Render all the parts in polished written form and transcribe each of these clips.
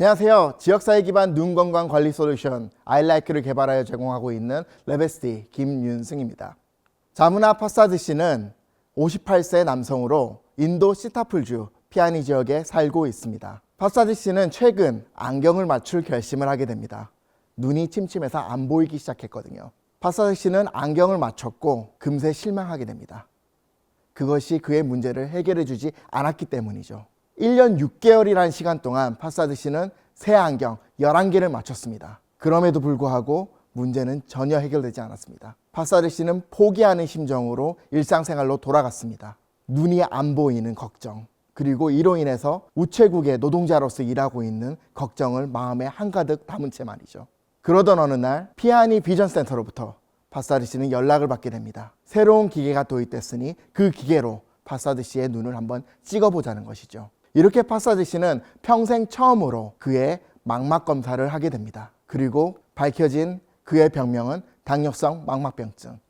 안녕하세요. 지역사회 기반 눈 건강 관리 솔루션 아이라이크를 개발하여 제공하고 있는 레베스티 김윤승입니다. 자무나 파사드 씨는 58세 남성으로 인도 시타풀주 피아니 지역에 살고 있습니다. 파사드 씨는 최근 안경을 맞출 결심을 하게 됩니다. 눈이 침침해서 안 보이기 시작했거든요. 파사드 씨는 안경을 맞췄고 금세 실망하게 됩니다. 그것이 그의 문제를 해결해 주지 않았기 때문이죠. 1년 6개월이라는 시간 동안 파사드 씨는 새 안경 11개를 맞췄습니다. 그럼에도 불구하고 문제는 전혀 해결되지 않았습니다. 파사드 씨는 포기하는 심정으로 일상생활로 돌아갔습니다. 눈이 안 보이는 걱정, 그리고 이로 인해서 우체국의 노동자로서 일하고 있는 걱정을 마음에 한가득 담은 채 말이죠. 그러던 어느 날 피아니 비전 센터로부터 파사드 씨는 연락을 받게 됩니다. 새로운 기계가 도입됐으니 그 기계로 파사드 씨의 눈을 한번 찍어보자는 것이죠. 이렇게 파사드 씨는 평생 처음으로 그의 망막 검사를 하게 됩니다. 그리고 밝혀진 그의 병명은 당뇨성 망막병증.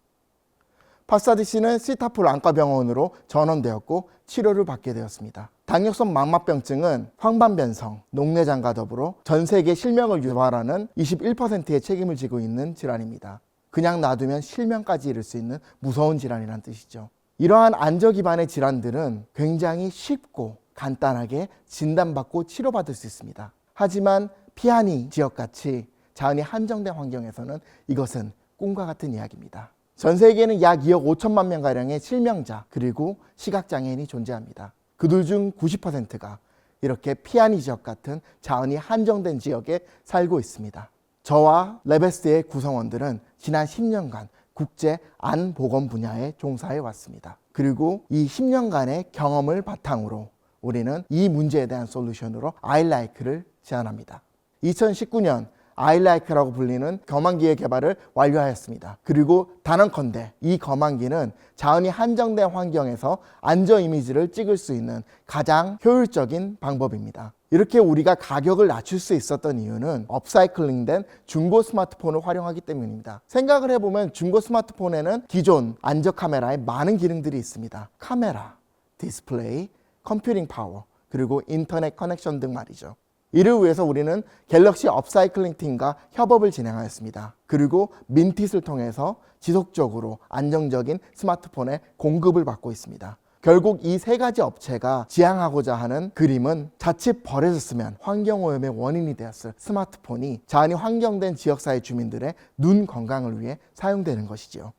파사드 씨는 시타풀 안과병원으로 전원되었고 치료를 받게 되었습니다. 당뇨성 망막병증은 황반변성, 녹내장과 더불어 전 세계 실명을 유발하는 21%의 책임을 지고 있는 질환입니다. 그냥 놔두면 실명까지 이를 수 있는 무서운 질환이라는 뜻이죠. 이러한 안저 기반의 질환들은 굉장히 쉽고 간단하게 진단받고 치료받을 수 있습니다. 하지만 피아니 지역같이 자원이 한정된 환경에서는 이것은 꿈과 같은 이야기입니다. 전 세계에는 약 2억 5천만 명가량의 실명자 그리고 시각장애인이 존재합니다. 그들 중 90%가 이렇게 피아니 지역 같은 자원이 한정된 지역에 살고 있습니다. 저와 레베스트의 구성원들은 지난 10년간 국제 안보건 분야에 종사해 왔습니다. 그리고 이 10년간의 경험을 바탕으로 우리는 이 문제에 대한 솔루션으로 아이라이크를 제안합니다. 2019년 아이라이크라고 불리는 검안기의 개발을 완료하였습니다. 그리고 단언컨대 이 검안기는 자원이 한정된 환경에서 안저 이미지를 찍을 수 있는 가장 효율적인 방법입니다. 이렇게 우리가 가격을 낮출 수 있었던 이유는 업사이클링된 중고 스마트폰을 활용하기 때문입니다. 생각을 해보면 중고 스마트폰에는 기존 안저 카메라에 많은 기능들이 있습니다. 카메라, 디스플레이, 컴퓨팅 파워, 그리고 인터넷 커넥션 등 말이죠. 이를 위해서 우리는 갤럭시 업사이클링 팀과 협업을 진행하였습니다. 그리고 민티스를 통해서 지속적으로 안정적인 스마트폰의 공급을 받고 있습니다. 결국 이 세 가지 업체가 지향하고자 하는 그림은 자칫 버려졌으면 환경오염의 원인이 되었을 스마트폰이 자원이 환경된 지역사회 주민들의 눈 건강을 위해 사용되는 것이지요.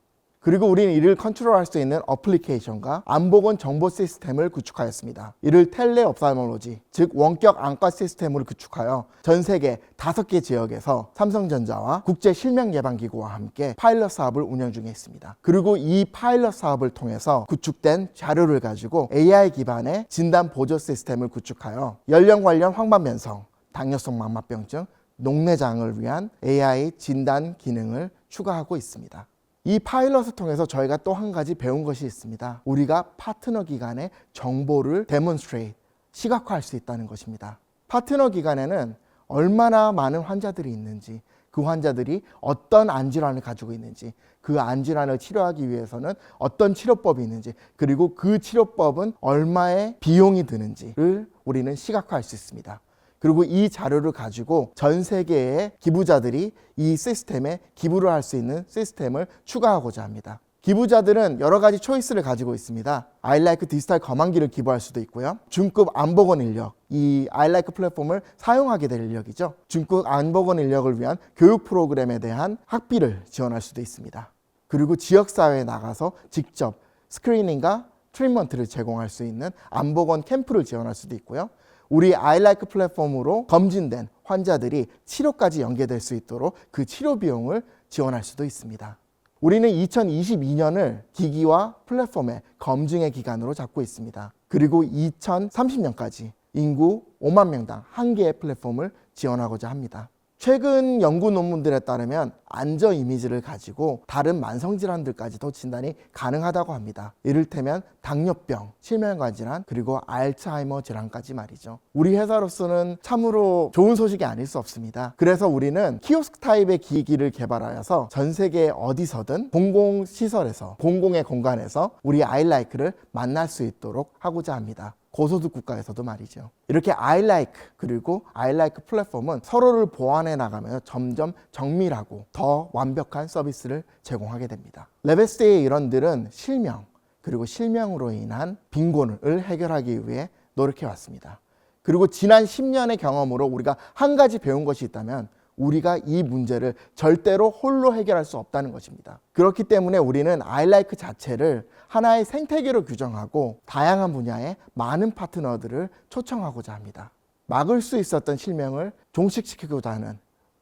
그리고 우리는 이를 컨트롤할 수 있는 어플리케이션과 안보건 정보 시스템을 구축하였습니다. 이를 텔레옵살몰로지, 즉 원격 안과 시스템으로 구축하여 전 세계 5개 지역에서 삼성전자와 국제실명예방기구와 함께 파일럿 사업을 운영 중에 있습니다. 그리고 이 파일럿 사업을 통해서 구축된 자료를 가지고 AI 기반의 진단 보조 시스템을 구축하여 연령 관련 황반변성, 당뇨성 망막병증, 녹내장을 위한 AI 진단 기능을 추가하고 있습니다. 이 파일럿을 통해서 저희가 또 한 가지 배운 것이 있습니다. 우리가 파트너 기관의 정보를 데몬스트레이트, 시각화할 수 있다는 것입니다. 파트너 기관에는 얼마나 많은 환자들이 있는지, 그 환자들이 어떤 안질환을 가지고 있는지, 그 안질환을 치료하기 위해서는 어떤 치료법이 있는지, 그리고 그 치료법은 얼마의 비용이 드는지를 우리는 시각화할 수 있습니다. 그리고 이 자료를 가지고 전 세계의 기부자들이 이 시스템에 기부를 할 수 있는 시스템을 추가하고자 합니다. 기부자들은 여러 가지 초이스를 가지고 있습니다. 아이라이크 디지털 검안기를 기부할 수도 있고요. 중급 안보건 인력, 이 아이라이크 플랫폼을 사용하게 될 인력이죠. 중급 안보건 인력을 위한 교육 프로그램에 대한 학비를 지원할 수도 있습니다. 그리고 지역사회에 나가서 직접 스크리닝과 트리트먼트를 제공할 수 있는 안보건 캠프를 지원할 수도 있고요. 우리 아이라이크 플랫폼으로 검진된 환자들이 치료까지 연계될 수 있도록 그 치료 비용을 지원할 수도 있습니다. 우리는 2022년을 기기와 플랫폼의 검증의 기간으로 잡고 있습니다. 그리고 2030년까지 인구 5만 명당 1개의 플랫폼을 지원하고자 합니다. 최근 연구 논문들에 따르면 안저 이미지를 가지고 다른 만성질환들까지도 진단이 가능하다고 합니다. 이를테면 당뇨병, 실명관 질환, 그리고 알츠하이머 질환까지 말이죠. 우리 회사로서는 참으로 좋은 소식이 아닐 수 없습니다. 그래서 우리는 키오스크 타입의 기기를 개발하여서 전 세계 어디서든 공공시설에서, 공공의 공간에서 우리 아이라이크를 만날 수 있도록 하고자 합니다. 고소득 국가에서도 말이죠. 이렇게 아이라이크 그리고 아이라이크 플랫폼은 서로를 보완해 나가며 점점 정밀하고 더 완벽한 서비스를 제공하게 됩니다. 레베스테의 일원들은 실명 그리고 실명으로 인한 빈곤을 해결하기 위해 노력해 왔습니다. 그리고 지난 10년의 경험으로 우리가 한 가지 배운 것이 있다면 우리가 이 문제를 절대로 홀로 해결할 수 없다는 것입니다. 그렇기 때문에 우리는 아이라이크 자체를 하나의 생태계로 규정하고 다양한 분야의 많은 파트너들을 초청하고자 합니다. 막을 수 있었던 실명을 종식시키고자 하는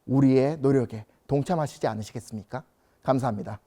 우리의 노력에 동참하시지 않으시겠습니까? 감사합니다.